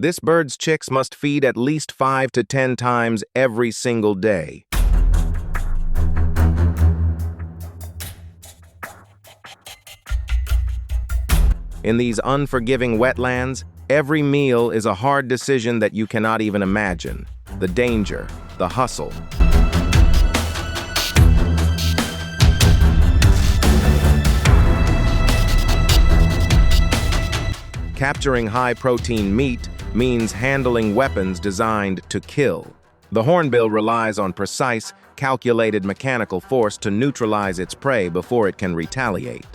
This bird's chicks must feed at least 5 to 10 times every single day. In these unforgiving wetlands, every meal is a hard decision that you cannot even imagine. The danger, the hustle. Capturing high-protein meat means handling weapons designed to kill. The hornbill relies on precise, calculated mechanical force to neutralize its prey before it can retaliate.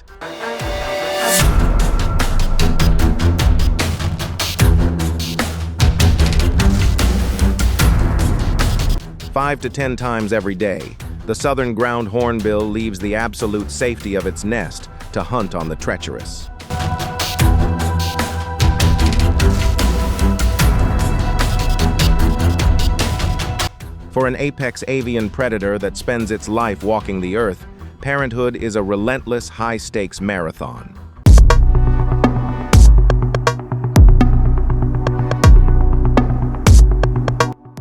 5 to 10 times every day, the southern ground hornbill leaves the absolute safety of its nest to hunt on the treacherous. For an apex avian predator that spends its life walking the earth, parenthood is a relentless, high-stakes marathon.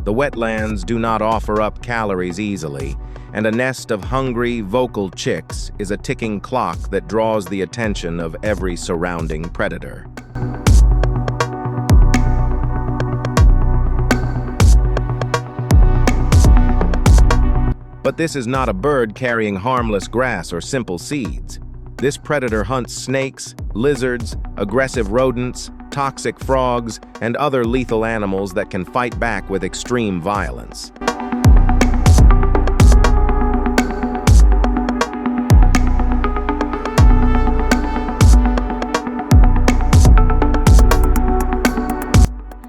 The wetlands do not offer up calories easily, and a nest of hungry, vocal chicks is a ticking clock that draws the attention of every surrounding predator. But this is not a bird carrying harmless grass or simple seeds. This predator hunts snakes, lizards, aggressive rodents, toxic frogs, and other lethal animals that can fight back with extreme violence.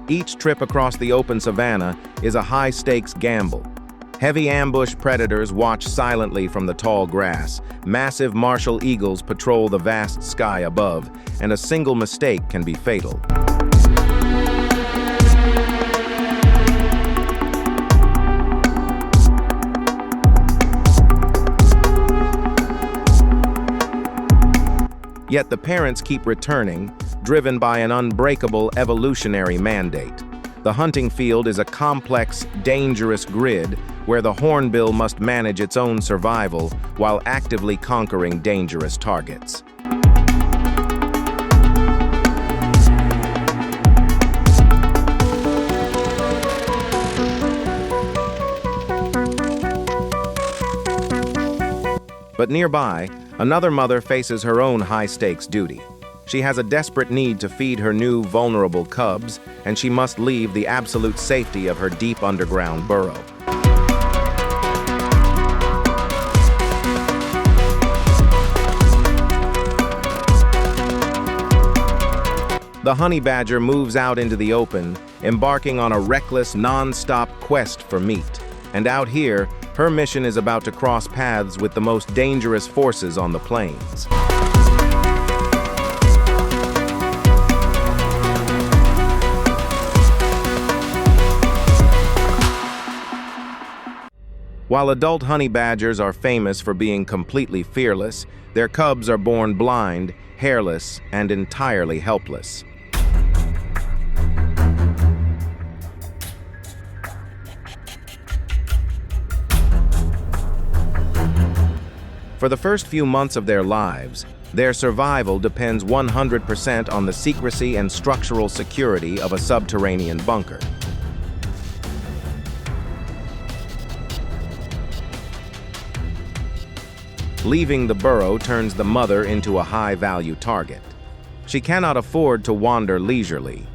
Each trip across the open savanna is a high-stakes gamble. Heavy ambush predators watch silently from the tall grass. Massive martial eagles patrol the vast sky above, and a single mistake can be fatal. Yet the parents keep returning, driven by an unbreakable evolutionary mandate. The hunting field is a complex, dangerous grid where the hornbill must manage its own survival while actively conquering dangerous targets. But nearby, another mother faces her own high-stakes duty. She has a desperate need to feed her new, vulnerable cubs, and she must leave the absolute safety of her deep underground burrow. The honey badger moves out into the open, embarking on a reckless, non-stop quest for meat. And out here, her mission is about to cross paths with the most dangerous forces on the plains. While adult honey badgers are famous for being completely fearless, their cubs are born blind, hairless, and entirely helpless. For the first few months of their lives, their survival depends 100% on the secrecy and structural security of a subterranean bunker. Leaving the burrow turns the mother into a high-value target. She cannot afford to wander leisurely.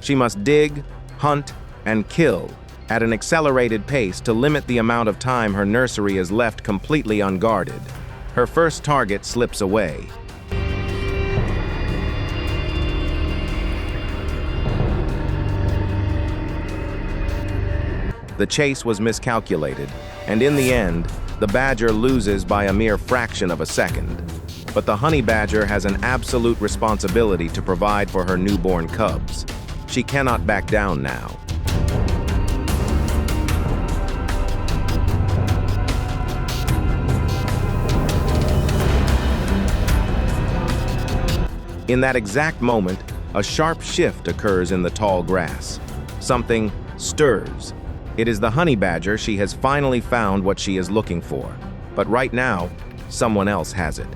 She must dig, hunt, and kill at an accelerated pace to limit the amount of time her nursery is left completely unguarded. Her first target slips away. The chase was miscalculated, and in the end, the badger loses by a mere fraction of a second. But the honey badger has an absolute responsibility to provide for her newborn cubs. She cannot back down now. In that exact moment, a sharp shift occurs in the tall grass. Something stirs. It is the honey badger. She has finally found what she is looking for. But right now, someone else has it.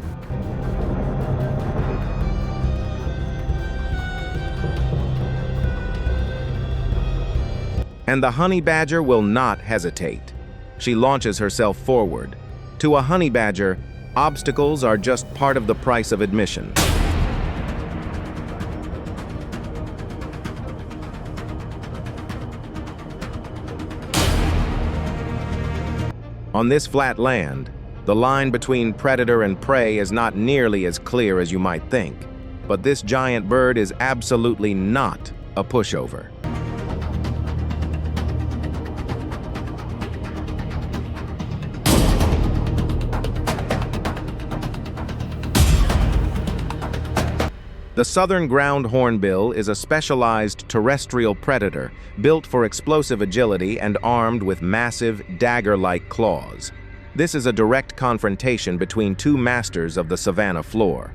And the honey badger will not hesitate. She launches herself forward. To a honey badger, obstacles are just part of the price of admission. On this flat land, the line between predator and prey is not nearly as clear as you might think, but this giant bird is absolutely not a pushover. The southern ground hornbill is a specialized terrestrial predator built for explosive agility and armed with massive dagger-like claws. This is a direct confrontation between two masters of the Savanna floor.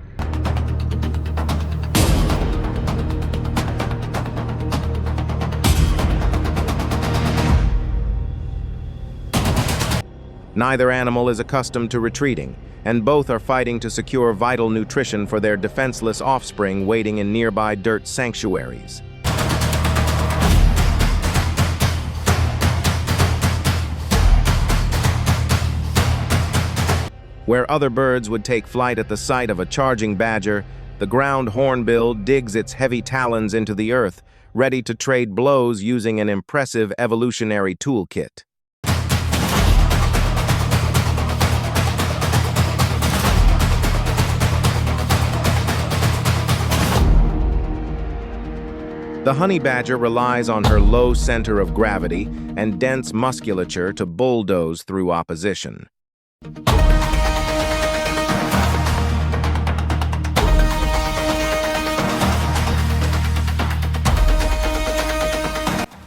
Neither animal is accustomed to retreating, and both are fighting to secure vital nutrition for their defenseless offspring waiting in nearby dirt sanctuaries. Where other birds would take flight at the sight of a charging badger, the ground hornbill digs its heavy talons into the earth, ready to trade blows using an impressive evolutionary toolkit. The honey badger relies on her low center of gravity and dense musculature to bulldoze through opposition.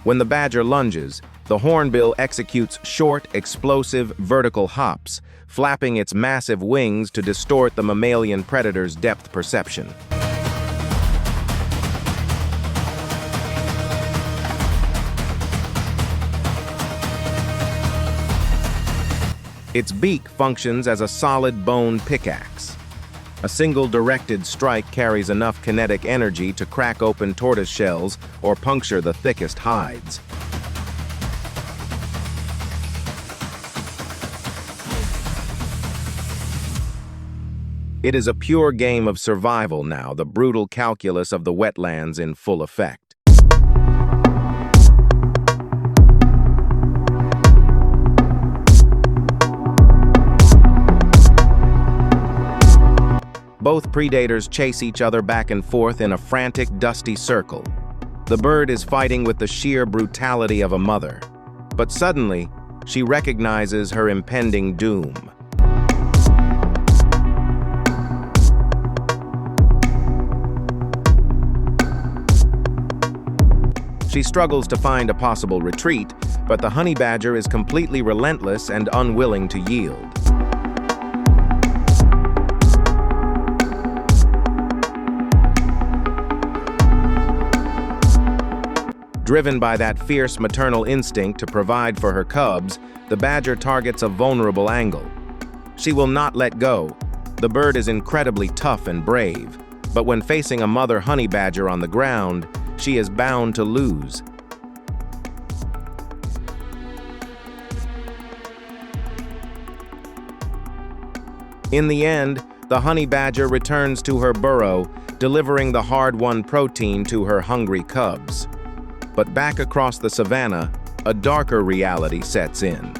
When the badger lunges, the hornbill executes short, explosive, vertical hops, flapping its massive wings to distort the mammalian predator's depth perception. Its beak functions as a solid bone pickaxe. A single directed strike carries enough kinetic energy to crack open tortoise shells or puncture the thickest hides. It is a pure game of survival now, the brutal calculus of the wetlands in full effect. Both predators chase each other back and forth in a frantic, dusty circle. The bird is fighting with the sheer brutality of a mother. But suddenly, she recognizes her impending doom. She struggles to find a possible retreat, but the honey badger is completely relentless and unwilling to yield. Driven by that fierce maternal instinct to provide for her cubs, the badger targets a vulnerable angle. She will not let go. The bird is incredibly tough and brave, but when facing a mother honey badger on the ground, she is bound to lose. In the end, the honey badger returns to her burrow, delivering the hard-won protein to her hungry cubs. But back across the savanna, a darker reality sets in.